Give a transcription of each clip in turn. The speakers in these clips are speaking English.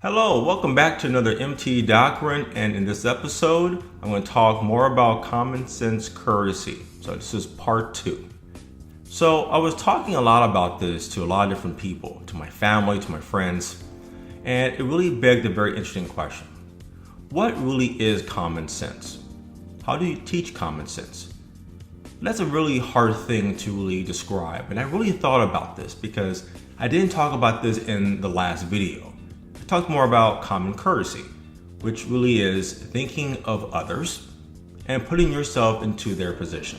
Hello, welcome back to another MT Doctrine, and in this episode, I'm going to talk more about common sense courtesy. So this is part 2. So I was talking a lot about this to a lot of different people, to my family, to my friends, and it really begged a very interesting question. What really is common sense? How do you teach common sense? That's a really hard thing to really describe, and I really thought about this because I didn't talk about this in the last video. Talk more about common courtesy, which really is thinking of others and putting yourself into their position.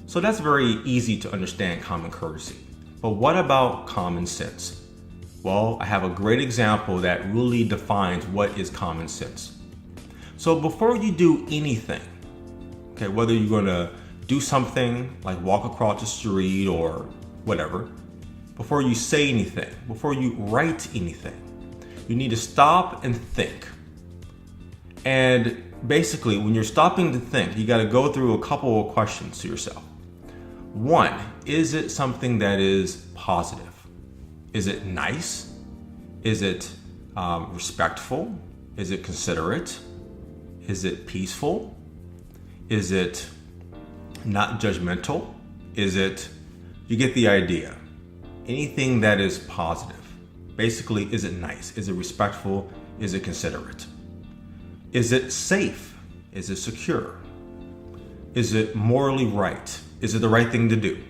So that's very easy to understand common courtesy. But what about common sense? Well, I have a great example that really defines what is common sense. So before you do anything, okay, whether you're going to do something like walk across the street or whatever, before you say anything, before you write anything, you need to stop and think. And basically, when you're stopping to think, you got to go through a couple of questions to yourself. One, is it something that is positive? Is it nice? Is it respectful? Is it considerate? Is it peaceful? Is it not judgmental? Is it, you get the idea. Anything that is positive. Basically, is it nice? Is it respectful? Is it considerate? Is it safe? Is it secure? Is it morally right? Is it the right thing to do?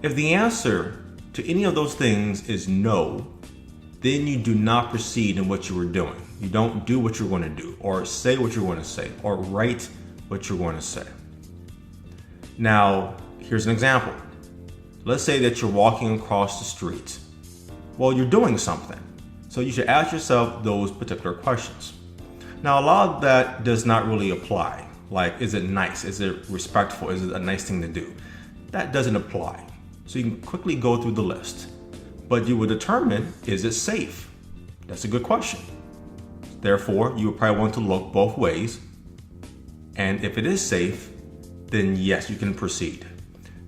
If the answer to any of those things is no, then you do not proceed in what you were doing. You don't do what you're going to do, or say what you're going to say, or write what you're going to say. Now, here's an example. Let's say that you're walking across the street. Well, you're doing something. So you should ask yourself those particular questions. Now, a lot of that does not really apply. Like, is it nice? Is it respectful? Is it a nice thing to do? That doesn't apply. So you can quickly go through the list. But you will determine, is it safe? That's a good question. Therefore, you would probably want to look both ways. And if it is safe, then yes, you can proceed.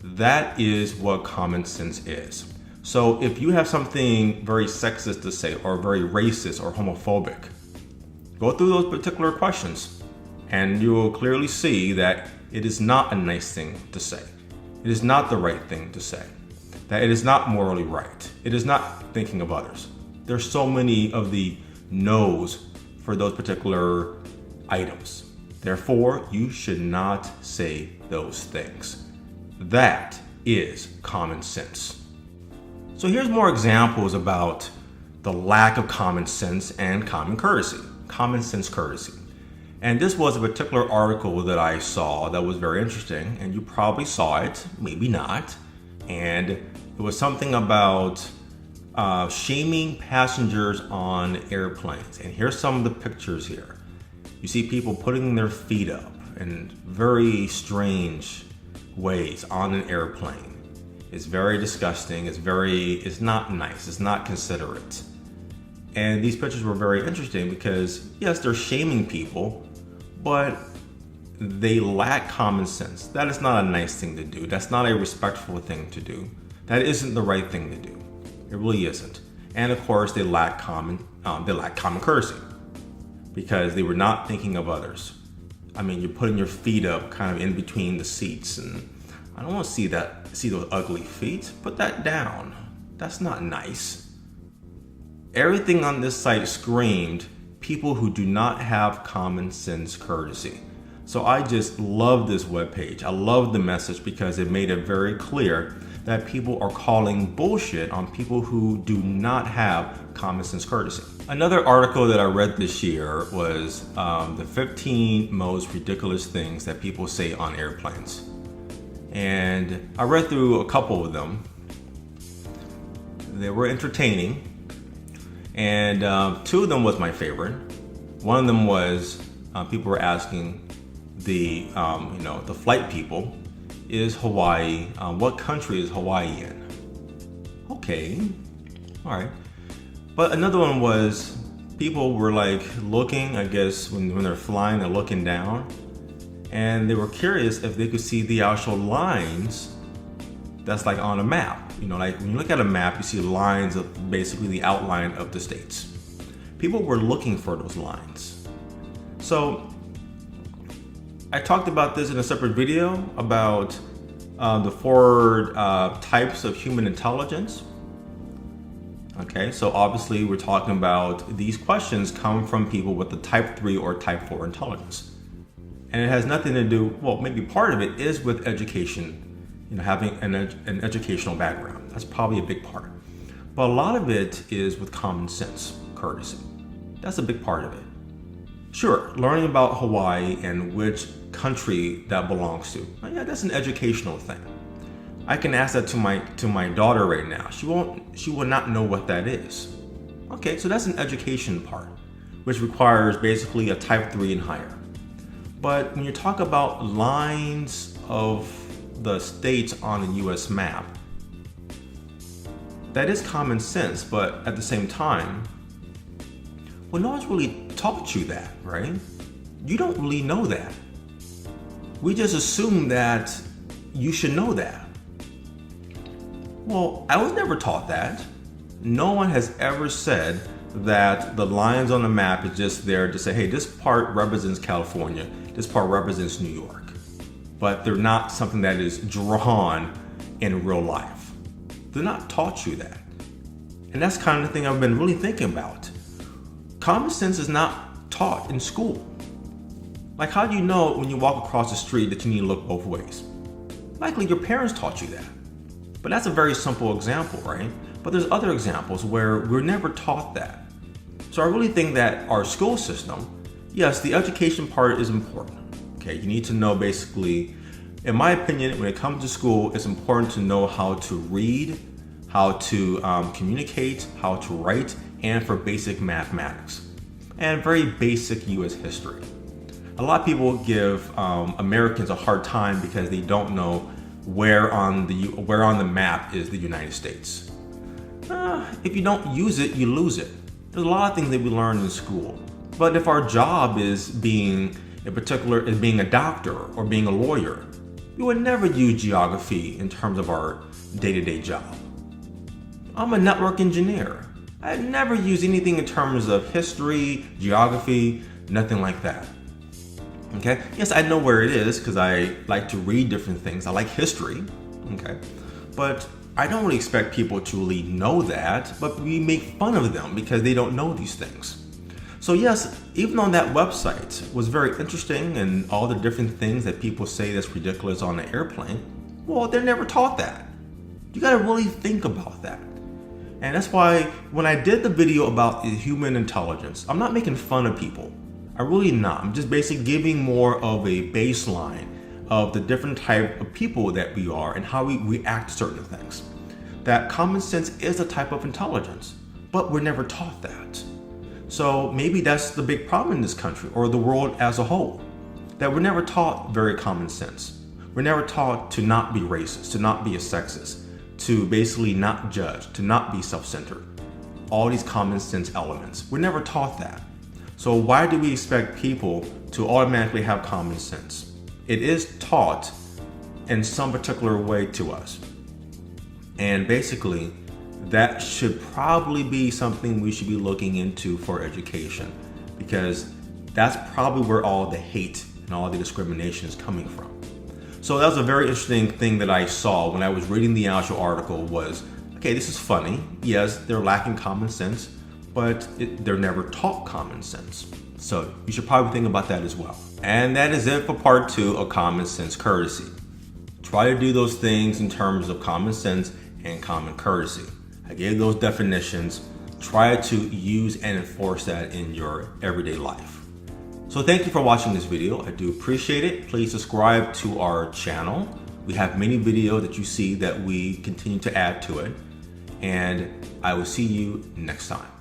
That is what common sense is. So if you have something very sexist to say, or very racist or homophobic, go through those particular questions and you will clearly see that it is not a nice thing to say. It is not the right thing to say. That it is not morally right. It is not thinking of others. There's so many of the no's for those particular items. Therefore, you should not say those things. That is common sense. So here's more examples about the lack of common sense and common courtesy, common sense courtesy. And this was a particular article that I saw that was very interesting, and you probably saw it, maybe not. And it was something about shaming passengers on airplanes. And here's some of the pictures here. You see people putting their feet up in very strange ways on an airplane. It's very disgusting. It's not nice. It's not considerate. And these pictures were very interesting because, yes, they're shaming people, but they lack common sense. That is not a nice thing to do. That's not a respectful thing to do. That isn't the right thing to do. It really isn't. And of course, they lack common courtesy because they were not thinking of others. I mean, you're putting your feet up kind of in between the seats, and I don't want to see those ugly feet. Put that down. That's not nice. Everything on this site screamed people who do not have common sense courtesy. So I just love this webpage. I love the message because it made it very clear that people are calling bullshit on people who do not have common sense courtesy. Another article that I read this year was the 15 most ridiculous things that people say on airplanes. And I read through a couple of them. They were entertaining. And two of them was my favorite. One of them was people were asking the flight people, is Hawaii, what country is Hawaii in? Okay, all right. But another one was people were like looking, I guess when they're flying, they're looking down. And they were curious if they could see the actual lines that's like on a map. You know, like when you look at a map, you see lines of basically the outline of the states. people were looking for those lines. So I talked about this in a separate video about the 4 types of human intelligence. Okay, so obviously we're talking about these questions come from people with the type 3 or type 4 intelligence. And it has nothing to do, well, maybe part of it is with education, having an educational background. That's probably a big part. But a lot of it is with common sense, courtesy. That's a big part of it. Sure, learning about Hawaii and which country that belongs to. Yeah, that's an educational thing. I can ask that to my daughter right now. She will not know what that is. Okay, so that's an education part, which requires basically a type 3 and higher. But when you talk about lines of the states on the US map, that is common sense, but at the same time, well, no one's really taught you that, right? You don't really know that. We just assume that you should know that. Well, I was never taught that. No one has ever said that the lines on the map is just there to say, hey, this part represents California, this part represents New York. But they're not something that is drawn in real life. They're not taught you that. And that's kind of the thing I've been really thinking about. Common sense is not taught in school. Like, how do you know when you walk across the street that you need to look both ways? Likely your parents taught you that. But that's a very simple example, right? But there's other examples where we're never taught that. So I really think that our school system, yes, the education part is important. Okay, you need to know basically, in my opinion, when it comes to school, it's important to know how to read, how to communicate, how to write, and for basic mathematics, and very basic US history. A lot of people give Americans a hard time because they don't know where on the map is the United States. If you don't use it, you lose it. There's a lot of things that we learn in school. But if our job is being a doctor or being a lawyer, we would never use geography in terms of our day-to-day job. I'm a network engineer. I never use anything in terms of history, geography, nothing like that. Okay, yes, I know where it is because I like to read different things. I like history, okay, but I don't really expect people to really know that, but we make fun of them because they don't know these things. So yes, even on that website was very interesting and all the different things that people say that's ridiculous on an airplane, well, they're never taught that. You gotta really think about that. And that's why when I did the video about human intelligence, I'm not making fun of people. I'm really not. I'm just basically giving more of a baseline of the different type of people that we are and how we react to certain things. That common sense is a type of intelligence, but we're never taught that. So maybe that's the big problem in this country or the world as a whole, that we're never taught very common sense. We're never taught to not be racist, to not be a sexist, to basically not judge, to not be self-centered. All these common sense elements. We're never taught that. So why do we expect people to automatically have common sense? It is taught in some particular way to us. And basically, that should probably be something we should be looking into for education, because that's probably where all the hate and all the discrimination is coming from. So that was a very interesting thing that I saw when I was reading the actual article was, okay, this is funny. Yes, they're lacking common sense, but they're never taught common sense. So you should probably think about that as well. And that is it for part 2 of common sense courtesy. Try to do those things in terms of common sense and common courtesy. I gave those definitions. Try to use and enforce that in your everyday life. So thank you for watching this video. I do appreciate it. Please subscribe to our channel. We have many videos that you see that we continue to add to it. And I will see you next time.